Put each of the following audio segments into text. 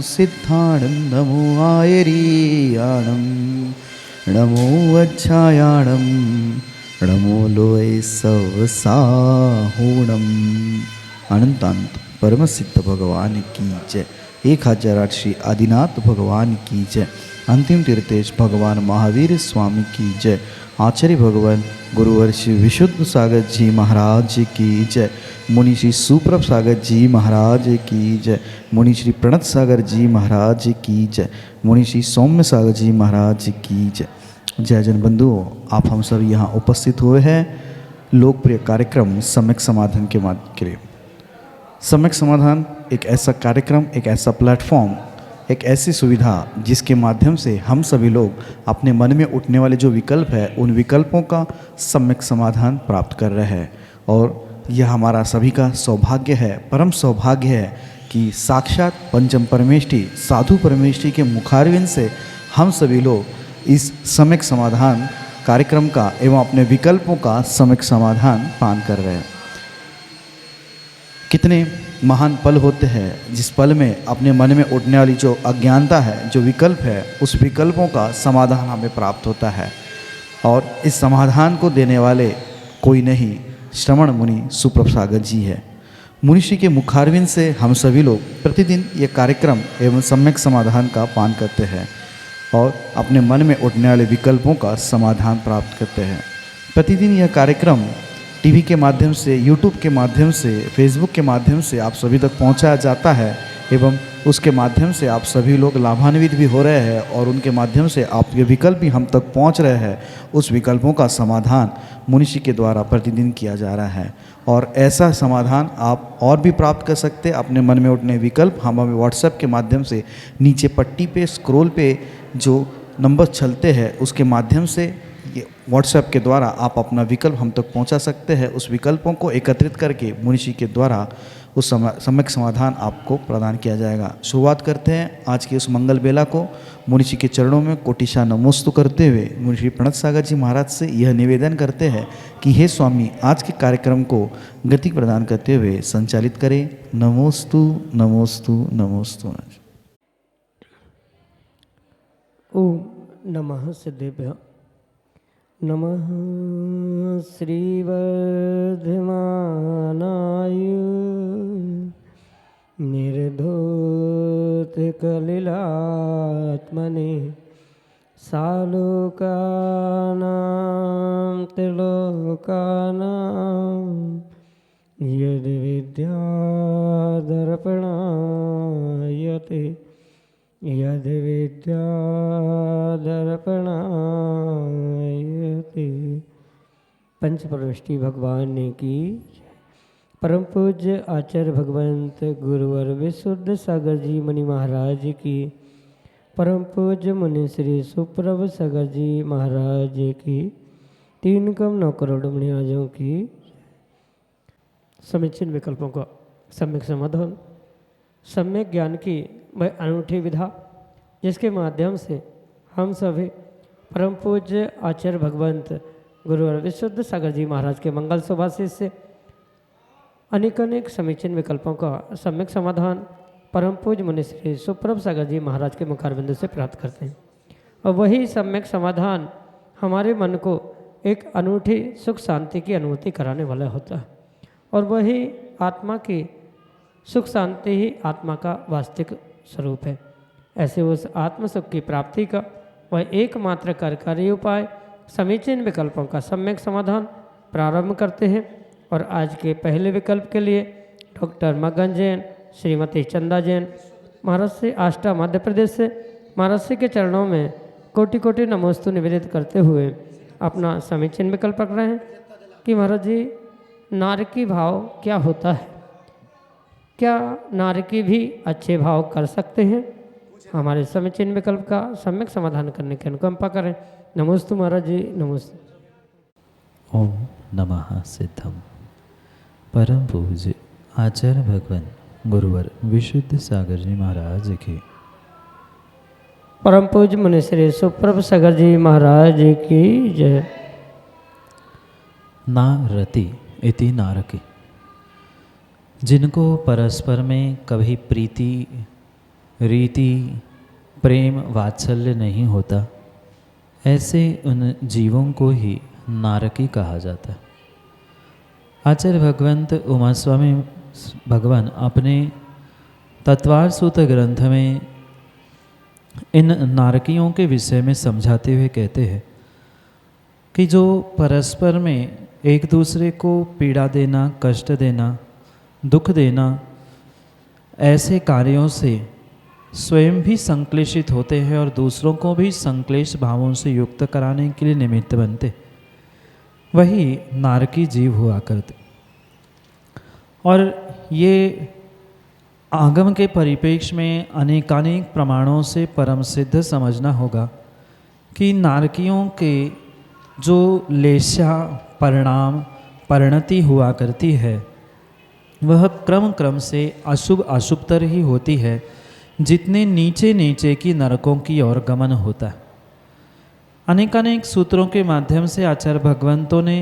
सिद्धाणं नमो आयरीयाणं नमो वज्रायाणं नमो लोय सवसाहुणम। अनंतानंत परम सिद्ध भगवान की जय। 1008 श्री आदिनाथ भगवान की जय। अंतिम तीर्थेश भगवान महावीर स्वामी की जय। आचार्य भगवान गुरुवर श्री विशुद्ध सागर जी महाराज की जय। मुनि श्री सुप्रभ सागर जी महाराज की जय। मुनि श्री प्रणत सागर जी महाराज की जय। मुनि श्री सौम्य सागर जी महाराज की जय। जय जन बंधुओं, आप हम सब यहाँ उपस्थित हुए हैं लोकप्रिय कार्यक्रम सम्यक समाधान के माध्यम के लिए। सम्यक समाधान एक ऐसा कार्यक्रम, एक ऐसा प्लेटफॉर्म, एक ऐसी सुविधा जिसके माध्यम से हम सभी लोग अपने मन में उठने वाले जो विकल्प है उन विकल्पों का सम्यक समाधान प्राप्त कर रहे हैं। और यह हमारा सभी का सौभाग्य है, परम सौभाग्य है कि साक्षात पंचम परमेष्ठी साधु परमेष्ठी के मुखारविंद से हम सभी लोग इस सम्यक समाधान कार्यक्रम का एवं अपने विकल्पों का सम्यक समाधान पान कर रहे हैं। कितने महान पल होते हैं जिस पल में अपने मन में उठने वाली जो अज्ञानता है, जो विकल्प है, उस विकल्पों का समाधान हमें प्राप्त होता है। और इस समाधान को देने वाले कोई नहीं, श्रवण मुनि सुप्रभ सागर जी है। मुनिषि के मुखारविंद से हम सभी लोग प्रतिदिन ये कार्यक्रम एवं सम्यक समाधान का पान करते हैं और अपने मन में उठने वाले विकल्पों का समाधान प्राप्त करते हैं। प्रतिदिन यह कार्यक्रम टीवी के माध्यम से, यूट्यूब के माध्यम से, फेसबुक के माध्यम से आप सभी तक पहुंचाया जाता है एवं उसके माध्यम से आप सभी लोग लाभान्वित भी हो रहे हैं और उनके माध्यम से आपके विकल्प भी हम तक पहुंच रहे हैं। उस विकल्पों का समाधान मुनिषि के द्वारा प्रतिदिन किया जा रहा है और ऐसा समाधान आप और भी प्राप्त कर सकते हैं। अपने मन में उठने विकल्प हम हमें व्हाट्सएप के माध्यम से नीचे पट्टी पे स्क्रॉल पे जो नंबर चलते हैं उसके माध्यम से ये व्हाट्सएप के द्वारा आप अपना विकल्प हम तक पहुंचा सकते हैं। उस विकल्पों को एकत्रित करके मुनिषि के द्वारा उस सम्यक समाधान आपको प्रदान किया जाएगा। शुरुआत करते हैं आज की उस मंगल बेला को मुनिषि के चरणों में कोटिशा नमोस्तु करते हुए मुनिषि प्रणत सागर जी महाराज से यह निवेदन करते हैं कि हे स्वामी, आज के कार्यक्रम को गति प्रदान करते हुए संचालित करें। नमोस्तु नमोस्तु नमोस्तु। ओम नमः सिद्धेभ्य। नमः श्रीवर्धमानाय निर्धूतकलिलात्मने सालोकानां त्रिलोकानां यद्विद्यादर्पणायते यद्विद्यादर्पणायते। पंच परमेष्ठी भगवान ने की परम पूज्य आचार्य भगवंत गुरुवर विशुद्ध सागर जी मुनि महाराज की, परम पूज्य मुनि श्री सुप्रभ सागर जी महाराज की, 3 करोड़ मुनिराजों की समीचीन विकल्पों का सम्यक समाधान, सम्यक ज्ञान की वह अनूठी विधा जिसके माध्यम से हम सभी परम पूज्य आचार्य भगवंत गुरुवर विशुद्ध सागर जी महाराज के मंगल सुभाषित से अनेक समीचीन विकल्पों का सम्यक समाधान परम पूज्य मुनि श्री सुप्रभ सागर जी महाराज के मुखारबिंदु से प्राप्त करते हैं। और वही सम्यक समाधान हमारे मन को एक अनूठी सुख शांति की अनुभूति कराने वाला होता है और वही आत्मा की सुख शांति ही आत्मा का वास्तविक स्वरूप है। ऐसे उस आत्म सुख की प्राप्ति का वह एकमात्र कार्यकारी उपाय समीचीन विकल्पों का सम्यक समाधान प्रारंभ करते हैं। और आज के पहले विकल्प के लिए डॉक्टर मगन जैन, श्रीमती चंदा जैन महाराष्ट्र से, आष्टा मध्य प्रदेश से महाराष्ट्र के चरणों में कोटि कोटि नमोस्तु निवेदित करते हुए अपना समीचीन विकल्प रख रहे हैं कि महाराज जी, नारकी भाव क्या होता है? क्या नारकी भी अच्छे भाव कर सकते हैं? हमारे समीचीन विकल्प का सम्यक समाधान करने की अनुकंपा करें। नमोस्तु महाराज जी, नमोस्तु। ओम नमः सिद्धम। परम पूज्य आचार्य भगवान गुरुवर विशुद्ध सागर जी महाराज की, परम पूज्य मुनि श्री सुप्रभ सागर जी महाराज की जय। ना रति इति नारकी। जिनको परस्पर में कभी प्रीति रीति प्रेम वात्सल्य नहीं होता, ऐसे उन जीवों को ही नारकी कहा जाता है। आचार्य भगवंत उमा स्वामी भगवान अपने तत्वार सूत्र ग्रंथ में इन नारकियों के विषय में समझाते हुए कहते हैं कि जो परस्पर में एक दूसरे को पीड़ा देना, कष्ट देना, दुख देना, ऐसे कार्यों से स्वयं भी संक्लेशित होते हैं और दूसरों को भी संक्लेश भावों से युक्त कराने के लिए निमित्त बनते, वही नारकी जीव हुआ करते। और ये आगम के परिप्रेक्ष्य में अनेकानेक प्रमाणों से परम सिद्ध समझना होगा कि नारकियों के जो लेशा परिणाम परिणति हुआ करती है वह क्रम क्रम से अशुभ अशुभतर ही होती है, जितने नीचे नीचे की नरकों की ओर गमन होता है। अनेकानेक सूत्रों के माध्यम से आचार्य भगवंतों ने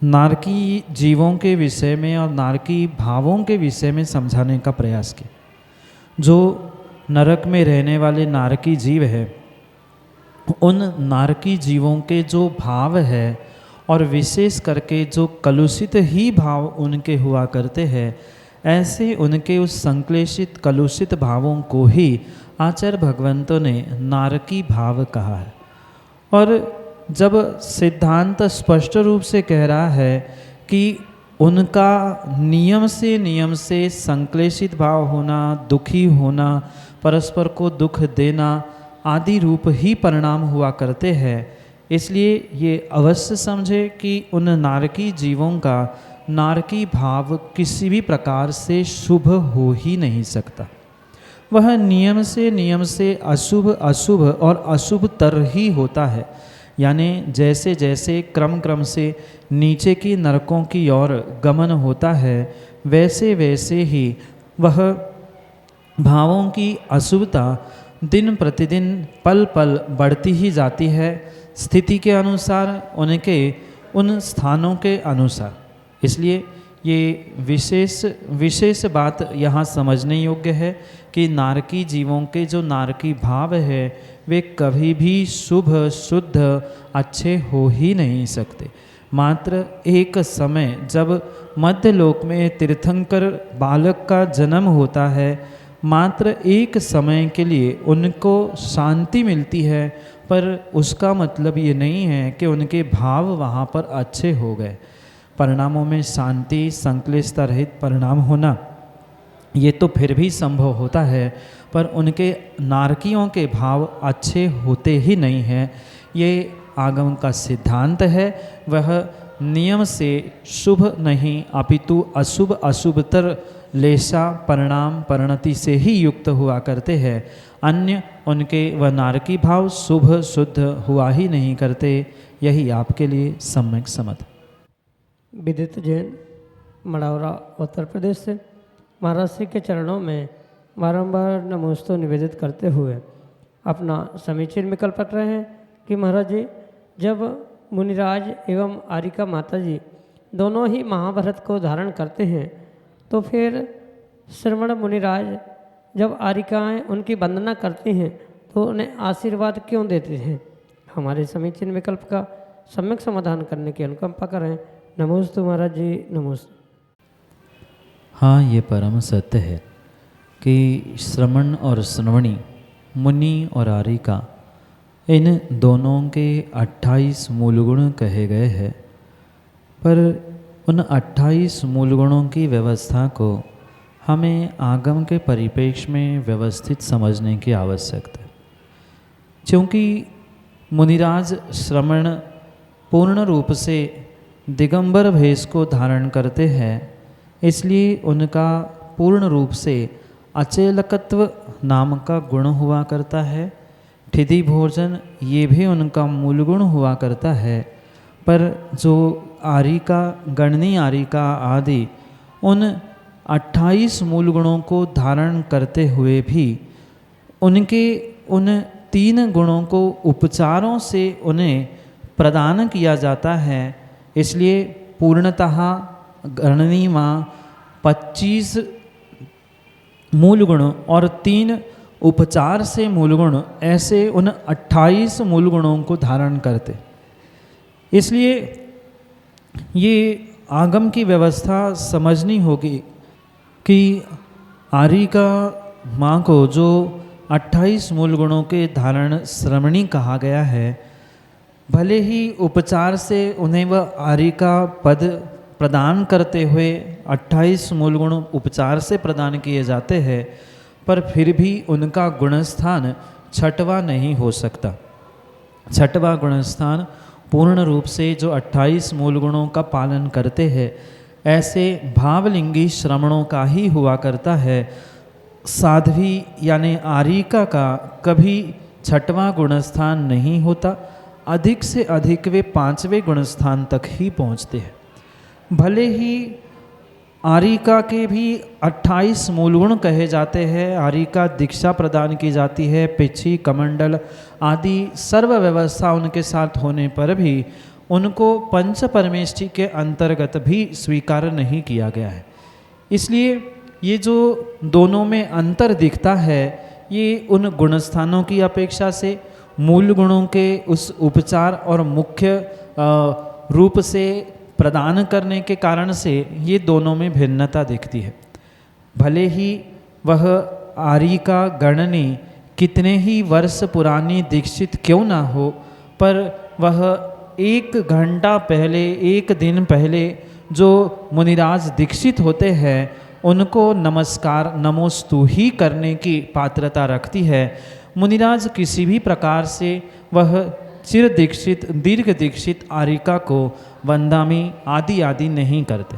नारकी जीवों के विषय में और नारकी भावों के विषय में समझाने का प्रयास किया। जो नरक में रहने वाले नारकी जीव है, उन नारकी जीवों के जो भाव है और विशेष करके जो कलुषित ही भाव उनके हुआ करते हैं, ऐसे उनके उस संक्लेशित कलुषित भावों को ही आचार्य भगवंतों ने नारकी भाव कहा है। और जब सिद्धांत स्पष्ट रूप से कह रहा है कि उनका नियम से संक्लेशित भाव होना, दुखी होना, परस्पर को दुख देना आदि रूप ही परिणाम हुआ करते हैं, इसलिए ये अवश्य समझे कि उन नारकी जीवों का नारकी भाव किसी भी प्रकार से शुभ हो ही नहीं सकता। वह नियम से अशुभ अशुभ और अशुभतर ही होता है। यानी जैसे जैसे क्रम से नीचे की नरकों की ओर गमन होता है, वैसे वैसे ही वह भावों की अशुभता दिन प्रतिदिन पल पल बढ़ती ही जाती है, स्थिति के अनुसार, उनके उन स्थानों के अनुसार। इसलिए ये विशेष बात यहाँ समझने योग्य है कि नारकी जीवों के जो नारकी भाव है वे कभी भी शुभ शुद्ध अच्छे हो ही नहीं सकते। मात्र एक समय जब मध्यलोक में तीर्थंकर बालक का जन्म होता है, मात्र एक समय के लिए उनको शांति मिलती है, पर उसका मतलब ये नहीं है कि उनके भाव वहाँ पर अच्छे हो गए। परिणामों में शांति, संक्लिष्टता रहित परिणाम होना ये तो फिर भी संभव होता है, पर उनके नारकियों के भाव अच्छे होते ही नहीं हैं। ये आगम का सिद्धांत है। वह नियम से शुभ नहीं अपितु अशुभ अशुभतर लेशा परिणाम परिणति से ही युक्त हुआ करते हैं। अन्य उनके वह नारकी भाव शुभ शुद्ध हुआ ही नहीं करते। यही आपके लिए सम्यक समझ। विदित जैन मड़ौरा उत्तर प्रदेश से महाराज श्री के चरणों में बारंबार नमोस्तु निवेदित करते हुए अपना समीचीन विकल्प रख रहे हैं कि महाराज जी, जब मुनिराज एवं आरिका माता जी दोनों ही महाभारत को धारण करते हैं, तो फिर श्रवण मुनिराज जब आरिकाएँ उनकी वंदना करती हैं तो उन्हें आशीर्वाद क्यों देते हैं? हमारे समीचीन विकल्प का सम्यक समाधान करने की अनुकंपा करें। नमोस्तु महाराज जी, नमोस्तु। हाँ, ये परम सत्य है कि श्रमण और श्रवणी, मुनि और आरिका, इन दोनों के 28 मूल गुण कहे गए हैं। पर उन 28 मूल गुणों की व्यवस्था को हमें आगम के परिप्रेक्ष्य में व्यवस्थित समझने की आवश्यकता है। क्योंकि मुनिराज श्रमण पूर्ण रूप से दिगंबर भेष को धारण करते हैं, इसलिए उनका पूर्ण रूप से अचेलकत्व नाम का गुण हुआ करता है। ठिधि भोजन ये भी उनका मूल गुण हुआ करता है। पर जो आरिका, गणनी आरिका आदि उन 28 मूल गुणों को धारण करते हुए भी उनके उन 3 गुणों को उपचारों से उन्हें प्रदान किया जाता है। इसलिए पूर्णतः गणनी माँ 25 मूल गुण और 3 उपचार से मूल गुण, ऐसे उन 28 मूल गुणों को धारण करते। इसलिए ये आगम की व्यवस्था समझनी होगी कि आर्य का माँ को जो 28 मूल गुणों के धारण श्रमणी कहा गया है, भले ही उपचार से उन्हें वह आर्य का पद प्रदान करते हुए 28 मूल गुण उपचार से प्रदान किए जाते हैं, पर फिर भी उनका गुणस्थान छठवां नहीं हो सकता। छठवां गुणस्थान पूर्ण रूप से जो 28 मूल गुणों का पालन करते हैं, ऐसे भावलिंगी श्रमणों का ही हुआ करता है। साध्वी यानी आर्यिका का कभी छठवां गुणस्थान नहीं होता, अधिक से अधिक वे 5वें गुणस्थान तक ही पहुँचते हैं। भले ही आर्यिका के भी 28 मूल गुण कहे जाते हैं, आर्यिका दीक्षा प्रदान की जाती है, पिछी कमंडल आदि सर्व व्यवस्था उनके साथ होने पर भी उनको पंच परमेष्ठी के अंतर्गत भी स्वीकार नहीं किया गया है। इसलिए ये जो दोनों में अंतर दिखता है, ये उन गुणस्थानों की अपेक्षा से मूल गुणों के उस उपचार और मुख्य रूप से प्रदान करने के कारण से ये दोनों में भिन्नता दिखती है। भले ही वह आर्यिका गणनी कितने ही वर्ष पुरानी दीक्षित क्यों ना हो, पर वह 1 घंटा पहले, 1 दिन पहले जो मुनिराज दीक्षित होते हैं, उनको नमस्कार नमोस्तु ही करने की पात्रता रखती है। मुनिराज किसी भी प्रकार से वह चिर दीक्षित, दीर्घ दीक्षित आर्यिका को वंदामी आदि आदि नहीं करते,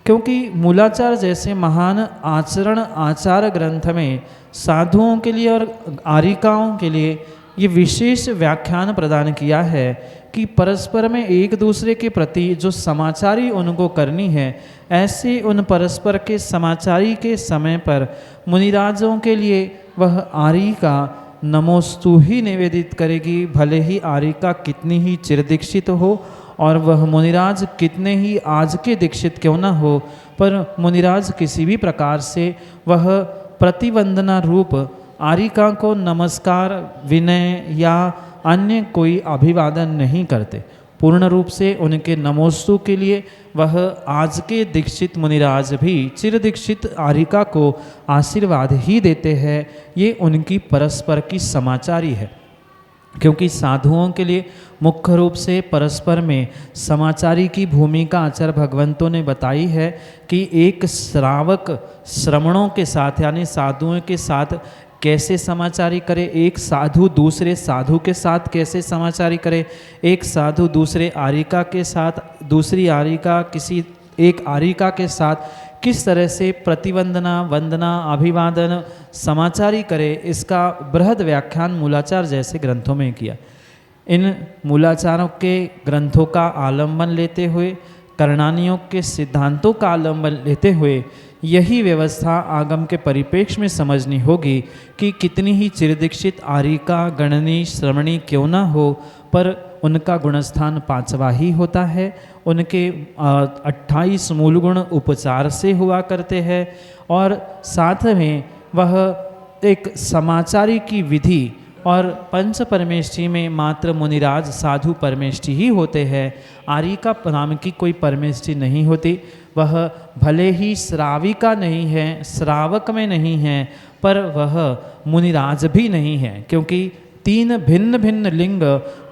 क्योंकि मूलाचार जैसे महान आचरण आचार ग्रंथ में साधुओं के लिए और आर्यिकाओं के लिए ये विशेष व्याख्यान प्रदान किया है कि परस्पर में एक दूसरे के प्रति जो समाचारी उनको करनी है, ऐसे उन परस्पर के समाचारी के समय पर मुनिराजों के लिए वह आर्यिका नमोस्तु ही निवेदित करेगी। भले ही आर्यिका कितनी ही चिरदीक्षित हो और वह मुनिराज कितने ही आज के दीक्षित क्यों ना हो, पर मुनिराज किसी भी प्रकार से वह प्रतिवंदना रूप आर्यिका को नमस्कार, विनय या अन्य कोई अभिवादन नहीं करते। पूर्ण रूप से उनके नमोस्तु के लिए वह आज के दीक्षित मुनिराज भी चिर दीक्षित आर्यिका को आशीर्वाद ही देते हैं। ये उनकी परस्पर की समाचारी है, क्योंकि साधुओं के लिए मुख्य रूप से परस्पर में समाचारी की भूमिका आचार्य भगवंतों ने बताई है कि एक श्रावक श्रमणों के साथ यानी साधुओं के साथ कैसे समाचारी करे, एक साधु दूसरे साधु के साथ कैसे समाचारी करे, एक साधु दूसरे आर्यिका के साथ, दूसरी आर्यिका किसी एक आर्यिका के साथ किस तरह से प्रतिवंदना, वंदना, अभिवादन, समाचारी करे, इसका बृहद व्याख्यान मूलाचार जैसे ग्रंथों में किया। इन मूलाचारों के ग्रंथों का आलंबन लेते हुए, करणानियों के सिद्धांतों का आलंबन लेते हुए यही व्यवस्था आगम के परिप्रेक्ष्य में समझनी होगी कि कितनी ही चिरदीक्षित आर्यिका गणनी श्रमणी क्यों ना हो, पर उनका गुणस्थान 5वां ही होता है। उनके 28 मूल गुण उपचार से हुआ करते हैं और साथ में वह एक समाचारी की विधि और पंच परमेष्ठी में मात्र मुनिराज साधु परमेष्ठी ही होते हैं। आर्यिका नाम की कोई परमेष्ठी नहीं होती। वह भले ही श्राविका नहीं है, श्रावक में नहीं है, पर वह मुनिराज भी नहीं है, क्योंकि 3 भिन्न भिन्न लिंग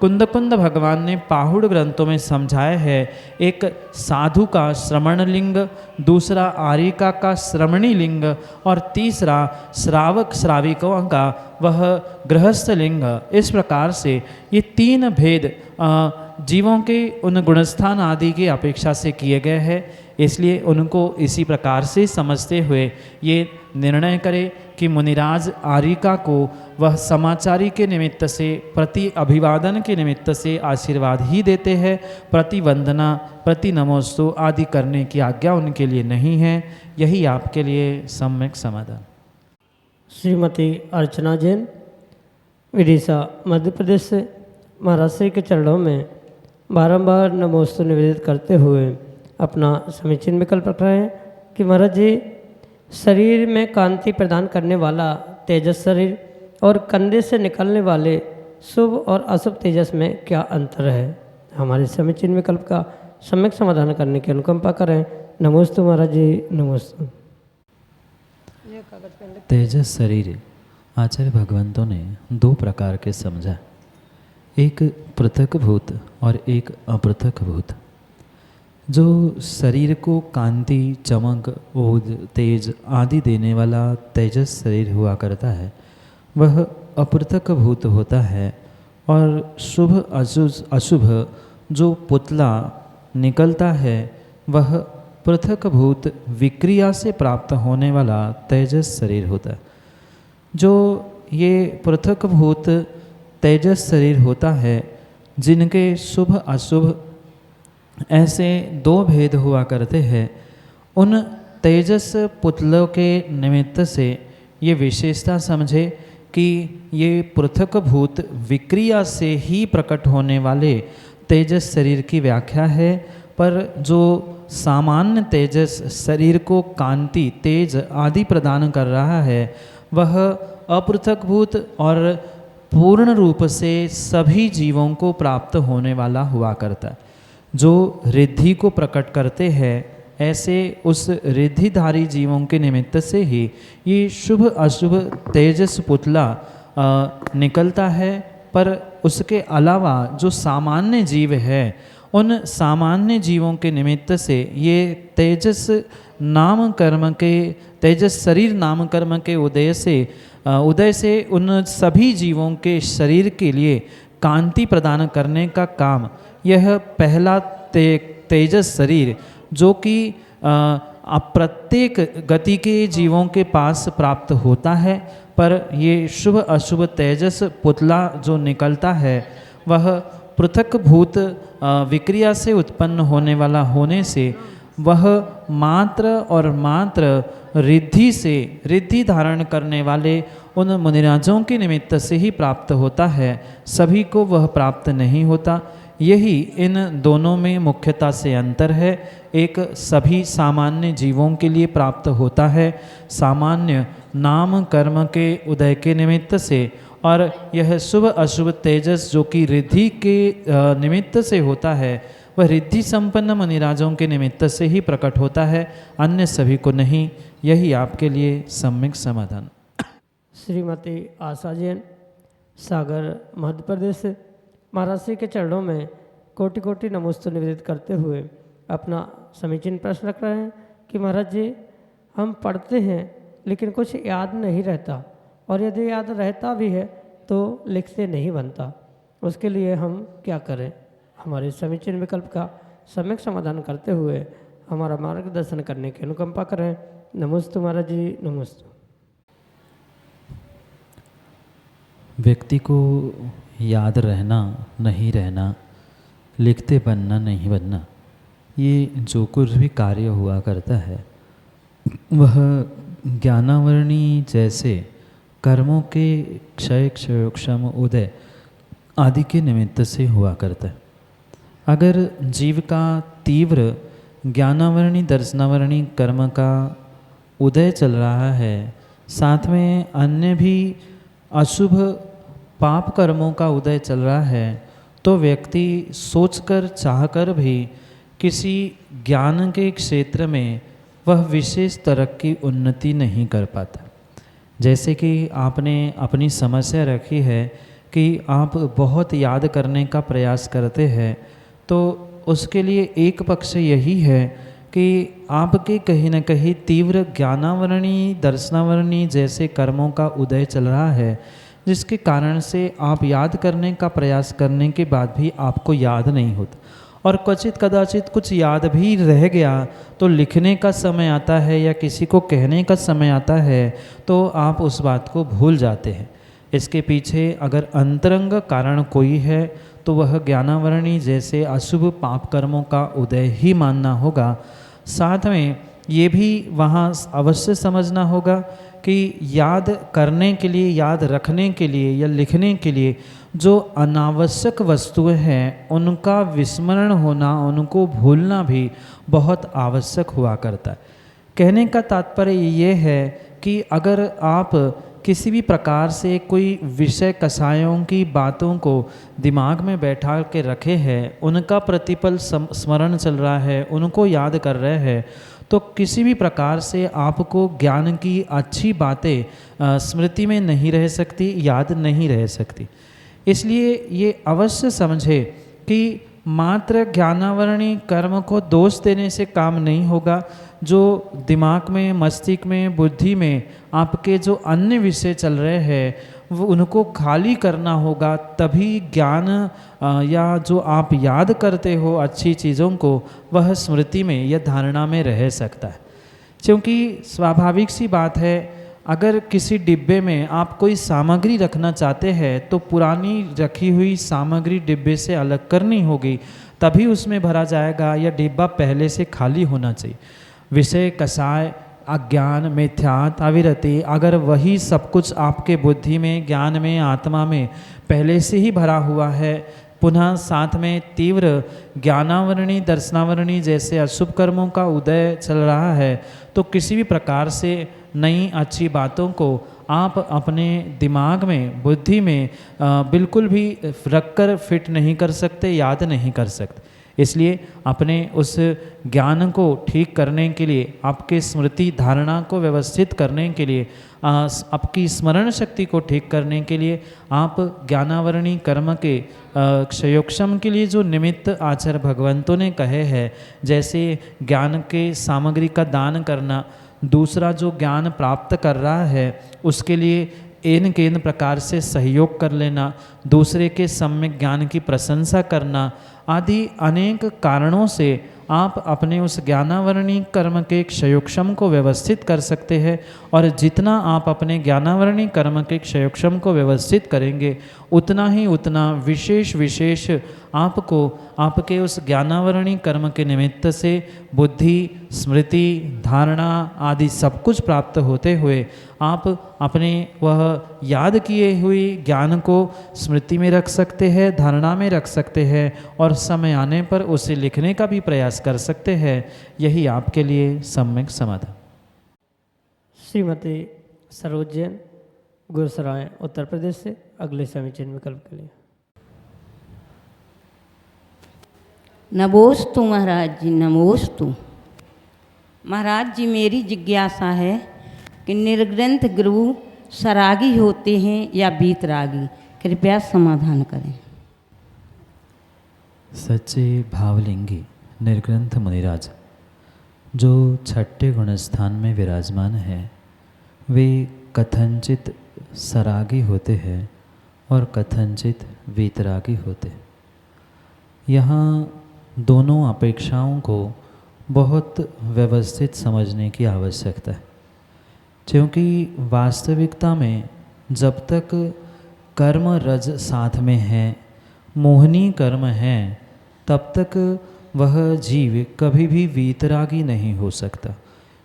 कुंद कुंद भगवान ने पाहुड़ ग्रंथों में समझाया है। एक साधु का श्रमण लिंग, दूसरा आर्यिका का श्रमणी लिंग और तीसरा श्रावक श्राविकों का वह गृहस्थ लिंग। इस प्रकार से ये 3 भेद जीवों के उन गुणस्थान आदि की अपेक्षा से किए गए हैं। इसलिए उनको इसी प्रकार से समझते हुए ये निर्णय करे कि मुनिराज आर्यिका को वह समाचारी के निमित्त से, प्रति अभिवादन के निमित्त से आशीर्वाद ही देते हैं, प्रति वंदना, प्रति नमोस्तु आदि करने की आज्ञा उनके लिए नहीं है। यही आपके लिए सम्यक समाधान। श्रीमती अर्चना जैन, विदिशा मध्य प्रदेश से, महाराज श्री के चरणों में बारंबार नमोस्तु निवेदित करते हुए अपना समीचीन विकल्प रख रहे हैं कि महाराज जी, शरीर में कांति प्रदान करने वाला तेजस शरीर और कंधे से निकलने वाले शुभ और अशुभ तेजस में क्या अंतर है? हमारे समीचीन विकल्प का सम्यक समाधान करने की अनुकंपा करें। नमोस्तु महाराज जी, नमोस्तु। तेजस शरीर आचार्य भगवंतों ने दो प्रकार के समझा, एक पृथक भूत और एक अपृथक भूत। जो शरीर को कांति, चमक, ओज, तेज आदि देने वाला तेजस शरीर हुआ करता है वह अपृथक भूत होता है, और शुभ अशुभ जो पुतला निकलता है वह पृथक भूत विक्रिया से प्राप्त होने वाला तेजस शरीर होता है। जो ये पृथक भूत तेजस शरीर होता है, जिनके शुभ अशुभ ऐसे दो भेद हुआ करते हैं, उन तेजस पुतलों के निमित्त से ये विशेषता समझे कि ये पृथक भूत विक्रिया से ही प्रकट होने वाले तेजस शरीर की व्याख्या है। पर जो सामान्य तेजस शरीर को कांति, तेज आदि प्रदान कर रहा है वह अपृथक भूत और पूर्ण रूप से सभी जीवों को प्राप्त होने वाला हुआ करता है। जो रिद्धि को प्रकट करते हैं ऐसे उस रिद्धिधारी जीवों के निमित्त से ही ये शुभ अशुभ तेजस पुतला निकलता है। पर उसके अलावा जो सामान्य जीव है उन सामान्य जीवों के निमित्त से ये तेजस नाम कर्म के, तेजस शरीर नाम कर्म के उदय से उन सभी जीवों के शरीर के लिए कांति प्रदान करने का काम यह पहला तेजस शरीर, जो कि प्रत्येक गति के जीवों के पास प्राप्त होता है, पर ये शुभ अशुभ तेजस पुतला जो निकलता है वह पृथक भूत विक्रिया से उत्पन्न होने वाला होने से वह मात्र और मात्र रिद्धि से, रिद्धि धारण करने वाले उन मुनिराजों के निमित्त से ही प्राप्त होता है, सभी को वह प्राप्त नहीं होता। यही इन दोनों में मुख्यता से अंतर है। एक सभी सामान्य जीवों के लिए प्राप्त होता है सामान्य नाम कर्म के उदय के निमित्त से, और यह शुभ अशुभ तेजस जो कि रिद्धि के निमित्त से होता है वह रिद्धि संपन्न मुनिराजों के निमित्त से ही प्रकट होता है, अन्य सभी को नहीं। यही आपके लिए सम्यक समाधान। श्रीमती आशा जैन, सागर, मध्य प्रदेश से महाराज श्री के चरणों में कोटि कोटि नमोस्तु निवेदित करते हुए अपना समीचीन प्रश्न रख रहे हैं कि महाराज जी, हम पढ़ते हैं लेकिन कुछ याद नहीं रहता, और यदि याद रहता भी है तो लिखते नहीं बनता, उसके लिए हम क्या करें? हमारे समीचीन विकल्प का सम्यक समाधान करते हुए हमारा मार्गदर्शन करने की अनुकंपा करें। नमोस्तु महाराज जी, नमोस्तु। व्यक्ति को याद रहना नहीं रहना, लिखते बनना नहीं बनना, ये जो कुछ भी कार्य हुआ करता है वह ज्ञानावरणी जैसे कर्मों के क्षय क्षयोक्षम उदय आदि के निमित्त से हुआ करता है। अगर जीव का तीव्र ज्ञानावरणी दर्शनावरणी कर्म का उदय चल रहा है, साथ में अन्य भी अशुभ पाप कर्मों का उदय चल रहा है, तो व्यक्ति सोचकर चाहकर भी किसी ज्ञान के क्षेत्र में वह विशेष तरक्की उन्नति नहीं कर पाता। जैसे कि आपने अपनी समस्या रखी है कि आप बहुत याद करने का प्रयास करते हैं, तो उसके लिए एक पक्ष यही है कि आपके कहीं न कहीं तीव्र ज्ञानावरणी दर्शनावरणी जैसे कर्मों का उदय चल रहा है, जिसके कारण से आप याद करने का प्रयास करने के बाद भी आपको याद नहीं होता, और क्वचित कदाचित कुछ याद भी रह गया तो लिखने का समय आता है या किसी को कहने का समय आता है तो आप उस बात को भूल जाते हैं। इसके पीछे अगर अंतरंग कारण कोई है तो वह ज्ञानावरणी जैसे अशुभ पाप कर्मों का उदय ही मानना होगा। साथ में ये भी वहाँ अवश्य समझना होगा कि याद करने के लिए, याद रखने के लिए या लिखने के लिए जो अनावश्यक वस्तुएं हैं उनका विस्मरण होना, उनको भूलना भी बहुत आवश्यक हुआ करता है। कहने का तात्पर्य ये है कि अगर आप किसी भी प्रकार से कोई विषय कसायों की बातों को दिमाग में बैठा के रखे हैं, उनका प्रतिपल स्मरण चल रहा है, उनको याद कर रहे हैं, तो किसी भी प्रकार से आपको ज्ञान की अच्छी बातें स्मृति में नहीं रह सकती, याद नहीं रह सकती। इसलिए ये अवश्य समझे कि मात्र ज्ञानावरणी कर्म को दोष देने से काम नहीं होगा। जो दिमाग में, मस्तिष्क में, बुद्धि में आपके जो अन्य विषय चल रहे हैं वो उनको खाली करना होगा, तभी ज्ञान या जो आप याद करते हो अच्छी चीज़ों को वह स्मृति में या धारणा में रह सकता है। क्योंकि स्वाभाविक सी बात है, अगर किसी डिब्बे में आप कोई सामग्री रखना चाहते हैं तो पुरानी रखी हुई सामग्री डिब्बे से अलग करनी होगी, तभी उसमें भरा जाएगा, या डिब्बा पहले से खाली होना चाहिए। विषय कसाय, अज्ञान, मिथ्यात, अविरति, अगर वही सब कुछ आपके बुद्धि में, ज्ञान में, आत्मा में पहले से ही भरा हुआ है, पुनः साथ में तीव्र ज्ञानावरणी, दर्शनावरणी जैसे अशुभ कर्मों का उदय चल रहा है, तो किसी भी प्रकार से नई अच्छी बातों को आप अपने दिमाग में, बुद्धि में बिल्कुल भी रखकर फिट नहीं कर सकते, याद नहीं कर सकते। इसलिए अपने उस ज्ञान को ठीक करने के लिए, आपके स्मृति धारणा को व्यवस्थित करने के लिए, आपकी स्मरण शक्ति को ठीक करने के लिए आप ज्ञानावरणी कर्म के क्षयोक्षम के लिए जो निमित्त आचार्य भगवंतों ने कहे हैं, जैसे ज्ञान के सामग्री का दान करना, दूसरा जो ज्ञान प्राप्त कर रहा है उसके लिए इन के इन प्रकार से सहयोग कर लेना, दूसरे के सम्यक ज्ञान की प्रशंसा करना आदि अनेक कारणों से आप अपने उस ज्ञानावरणी कर्म के क्षयोक्षम को व्यवस्थित कर सकते हैं। और जितना आप अपने ज्ञानावरणी कर्म के क्षयोक्षम को व्यवस्थित करेंगे, उतना ही उतना विशेष विशेष आपको आपके उस ज्ञानावरणी कर्म के निमित्त से बुद्धि, स्मृति, धारणा आदि सब कुछ प्राप्त होते हुए आप अपने वह याद किए हुए ज्ञान को स्मृति में रख सकते हैं, धारणा में रख सकते हैं, और समय आने पर उसे लिखने का भी प्रयास कर सकते हैं। यही आपके लिए सम्यक समाधान। श्रीमती सरोज जैन, गुरसराय, उत्तर प्रदेश से अगले समीचीन विकल्प के लिए। नमोस्तु महाराज जी, नमोस्तु। महाराज जी, मेरी जिज्ञासा है कि निर्ग्रंथ गुरु सरागी होते हैं या बीतरागी, कृपया समाधान करें। सच्चे भावलिंगी निर्ग्रंथ मुनिराज जो छठे गुणस्थान में विराजमान है, वे कथनचित सरागी होते हैं और कथनचित वीतरागी होते हैं। यहाँ दोनों अपेक्षाओं को बहुत व्यवस्थित समझने की आवश्यकता है, क्योंकि वास्तविकता में जब तक कर्म रज साथ में है, मोहनी कर्म है, तब तक वह जीव कभी भी वीतरागी नहीं हो सकता।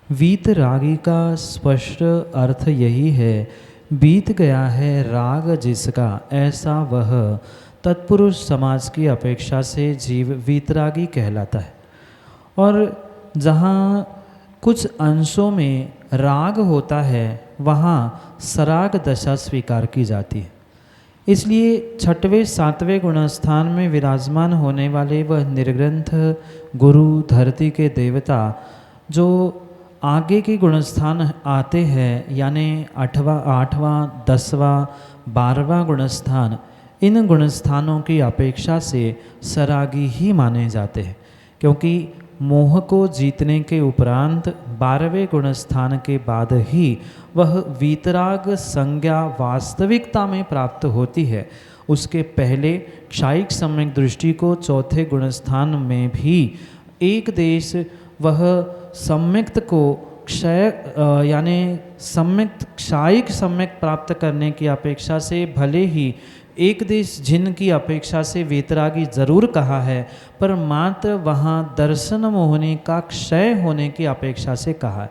वीतरागी का स्पष्ट अर्थ यही है, बीत गया है राग जिसका, ऐसा वह तत्पुरुष समाज की अपेक्षा से जीव वीतरागी कहलाता है। और जहाँ कुछ अंशों में राग होता है, वहाँ सराग दशा स्वीकार की जाती है। इसलिए छठवें सातवें गुणस्थान में विराजमान होने वाले वह निर्ग्रंथ गुरु, धरती के देवता, जो आगे के गुणस्थान आते हैं, यानी 8वां, 10वां, 12वां गुणस्थान, इन गुणस्थानों की अपेक्षा से सरागी ही माने जाते हैं, क्योंकि मोह को जीतने के उपरांत 12वें गुणस्थान के बाद ही वह वीतराग संज्ञा वास्तविकता में प्राप्त होती है। उसके पहले क्षायिक सम्यक दृष्टि को चौथे गुणस्थान में भी एक देश वह सम्यक्त को क्षय यानी सम्यक्त क्षायिक सम्यक प्राप्त करने की अपेक्षा से भले ही एक देश जिन की अपेक्षा से वीतरागी जरूर कहा है, पर मात्र वहाँ दर्शन मोहनी का क्षय होने की अपेक्षा से कहा है।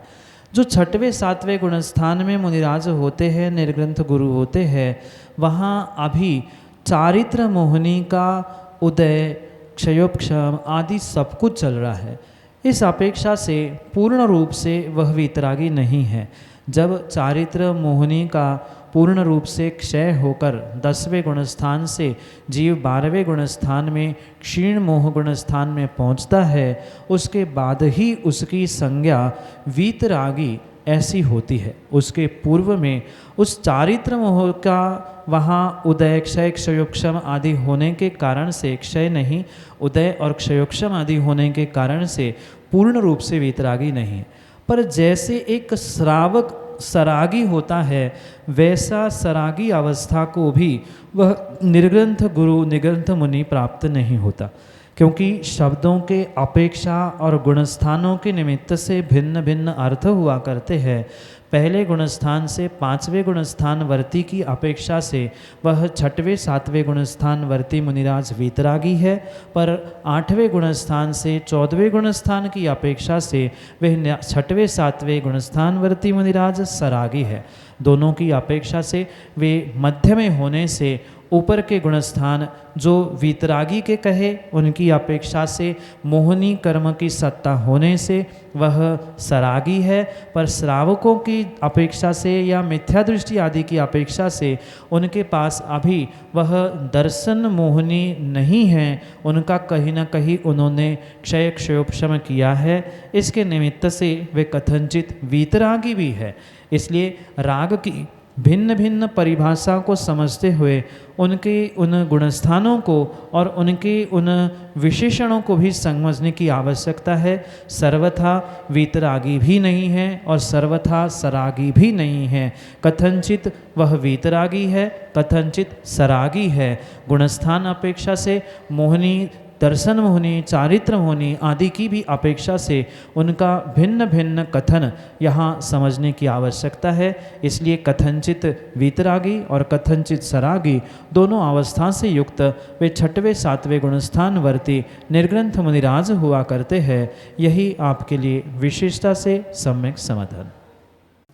जो छठवें सातवें गुणस्थान में मुनिराज होते हैं, निर्ग्रंथ गुरु होते हैं, वहाँ अभी चारित्र मोहनी का उदय, क्षयोपक्षम आदि सब कुछ चल रहा है। इस अपेक्षा से पूर्ण रूप से वह वीतरागी नहीं है। जब चारित्र मोहिनी का पूर्ण रूप से क्षय होकर 10वें गुणस्थान से जीव 12वें गुणस्थान में क्षीण मोह गुणस्थान में पहुंचता है, उसके बाद ही उसकी संज्ञा वीतरागी ऐसी होती है। उसके पूर्व में उस चारित्र मोह का वहाँ उदय क्षय क्षयोक्षम आदि होने के कारण से, क्षय नहीं उदय और क्षयोक्षम आदि होने के कारण से पूर्ण रूप से वीतरागी नहीं है। पर जैसे एक श्रावक सरागी होता है, वैसा सरागी अवस्था को भी वह निर्ग्रंथ गुरु निग्रंथ मुनि प्राप्त नहीं होता, क्योंकि शब्दों के अपेक्षा और गुणस्थानों के निमित्त से भिन्न भिन्न अर्थ हुआ करते हैं। पहले गुणस्थान से 5वें गुणस्थान वर्ती की अपेक्षा से वह 6वें 7वें गुणस्थान वर्ती मुनिराज वीतरागी है, पर 8वें गुणस्थान से 14वें गुणस्थान की अपेक्षा से वह 6वें 7वें गुणस्थान वर्ती मुनिराज सरागी है। दोनों की अपेक्षा से वे मध्य में होने से ऊपर के गुणस्थान जो वीतरागी के कहे, उनकी अपेक्षा से मोहनी कर्म की सत्ता होने से वह सरागी है, पर श्रावकों की अपेक्षा से या मिथ्या दृष्टि आदि की अपेक्षा से उनके पास अभी वह दर्शन मोहनी नहीं है। उनका कहीं ना कहीं उन्होंने क्षय क्षयोपशम किया है, इसके निमित्त से वे कथनचित वीतरागी भी है। इसलिए राग की भिन्न भिन्न परिभाषा को समझते हुए उनके उन गुणस्थानों को और उनके उन विशेषणों को भी समझने की आवश्यकता है। सर्वथा वीतरागी भी नहीं है और सर्वथा सरागी भी नहीं है। कथनचित वह वीतरागी है, कथनचित सरागी है। गुणस्थान अपेक्षा से मोहनी, दर्शन मोहनी, चारित्र मोहनी आदि की भी अपेक्षा से उनका भिन्न भिन्न कथन यहाँ समझने की आवश्यकता है। इसलिए कथनचित वीतरागी और कथनचित सरागी दोनों अवस्था से युक्त वे 6वें 7वें गुणस्थान वर्ती निर्ग्रंथ मुनिराज हुआ करते हैं। यही आपके लिए विशेषता से सम्यक समाधान।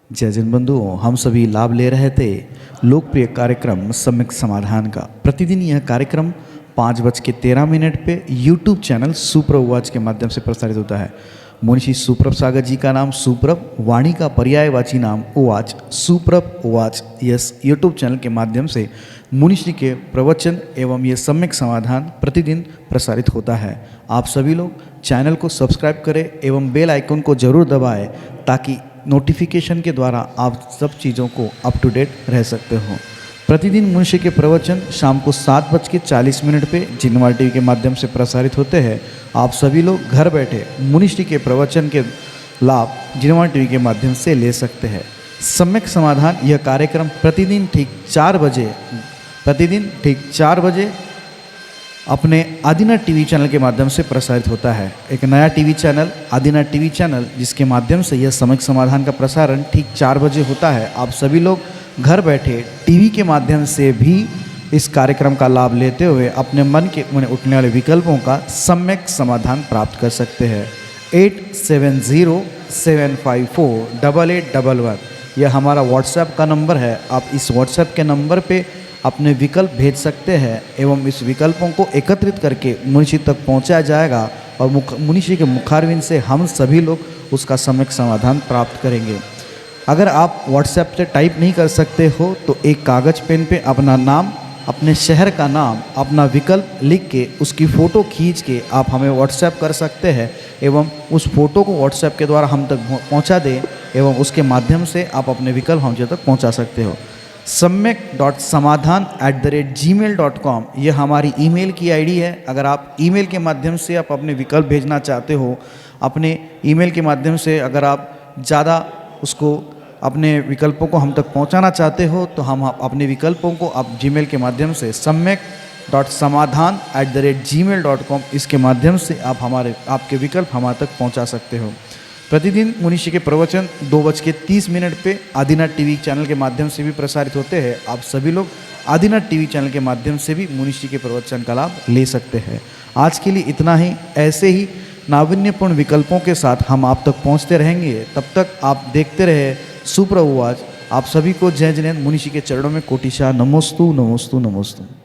जय जन बंधुओं, हम सभी लाभ ले रहे थे लोकप्रिय कार्यक्रम सम्यक समाधान का। प्रतिदिन यह कार्यक्रम 5:13 पे यूट्यूब चैनल सुप्रभ उवाच के माध्यम से प्रसारित होता है। मुंशी सुप्रभ सागर जी का नाम सुप्रभ, वाणी का पर्यायवाची नाम उवाच, सुप्रभ उवाच, यस यूट्यूब चैनल के माध्यम से मुनिश्री के प्रवचन एवं ये सम्यक समाधान प्रतिदिन प्रसारित होता है। आप सभी लोग चैनल को सब्सक्राइब करें एवं बेल आइकन को जरूर दबाएं, ताकि नोटिफिकेशन के द्वारा आप सब चीज़ों को अप टू डेट रह सकते हो। प्रतिदिन मुनिश्री के प्रवचन शाम को 7:40 पे जिनवार टीवी के माध्यम से प्रसारित होते हैं। आप सभी लोग घर बैठे मुनिश्री के प्रवचन के लाभ जिनवार टीवी के माध्यम से ले सकते हैं। सम्यक समाधान यह कार्यक्रम प्रतिदिन ठीक 4 बजे अपने आदिनाथ टीवी चैनल के माध्यम से प्रसारित होता है। एक नया TV channel Adinath TV channel, जिसके माध्यम से यह सम्यक समाधान का प्रसारण ठीक 4 बजे होता है। आप सभी लोग घर बैठे टीवी के माध्यम से भी इस कार्यक्रम का लाभ लेते हुए अपने मन के उठने वाले विकल्पों का सम्यक समाधान प्राप्त कर सकते हैं। 8707548811 यह हमारा व्हाट्सएप का नंबर है। आप इस व्हाट्सएप के नंबर पे अपने विकल्प भेज सकते हैं एवं इस विकल्पों को एकत्रित करके मुनिश्री तक पहुंचाया जाएगा और मुनिश्री के मुखारविंद से हम सभी लोग उसका सम्यक समाधान प्राप्त करेंगे। अगर आप व्हाट्सएप से टाइप नहीं कर सकते हो तो एक कागज़ पेन पे अपना नाम, अपने शहर का नाम, अपना विकल्प लिख के उसकी फ़ोटो खींच के आप हमें व्हाट्सएप कर सकते हैं एवं उस फ़ोटो को व्हाट्सएप के द्वारा हम तक पहुंचा दें एवं उसके माध्यम से आप अपने विकल्प हम तक पहुंचा सकते हो। samyak.samadhan@gmail.com यह हमारी ईमेल की आईडी है। अगर आप ईमेल के माध्यम से आप अपने विकल्प भेजना चाहते हो, अपने ईमेल के माध्यम से अगर आप ज़्यादा उसको अपने विकल्पों को हम तक पहुंचाना चाहते हो तो हम अपने विकल्पों को आप जीमेल के माध्यम से samyak.samadhan@gmail.com इसके माध्यम से आप आपके विकल्प हमारे तक पहुंचा सकते हो। प्रतिदिन मुनिश्री के प्रवचन 2:30 पे आदिनाथ टीवी चैनल के माध्यम से भी प्रसारित होते हैं। आप सभी लोग आदिनाथ टीवी चैनल के माध्यम से भी मुनिश्री के प्रवचन का लाभ ले सकते हैं। आज के लिए इतना ही। ऐसे ही नाविन्यपूर्ण विकल्पों के साथ हम आप तक पहुंचते रहेंगे। तब तक आप देखते रहे सुप्रभ उवाच। आप सभी को जय जिनेंद्र मुनिश्री के चरणों में कोटिशा नमोस्तु नमोस्तु नमोस्तु।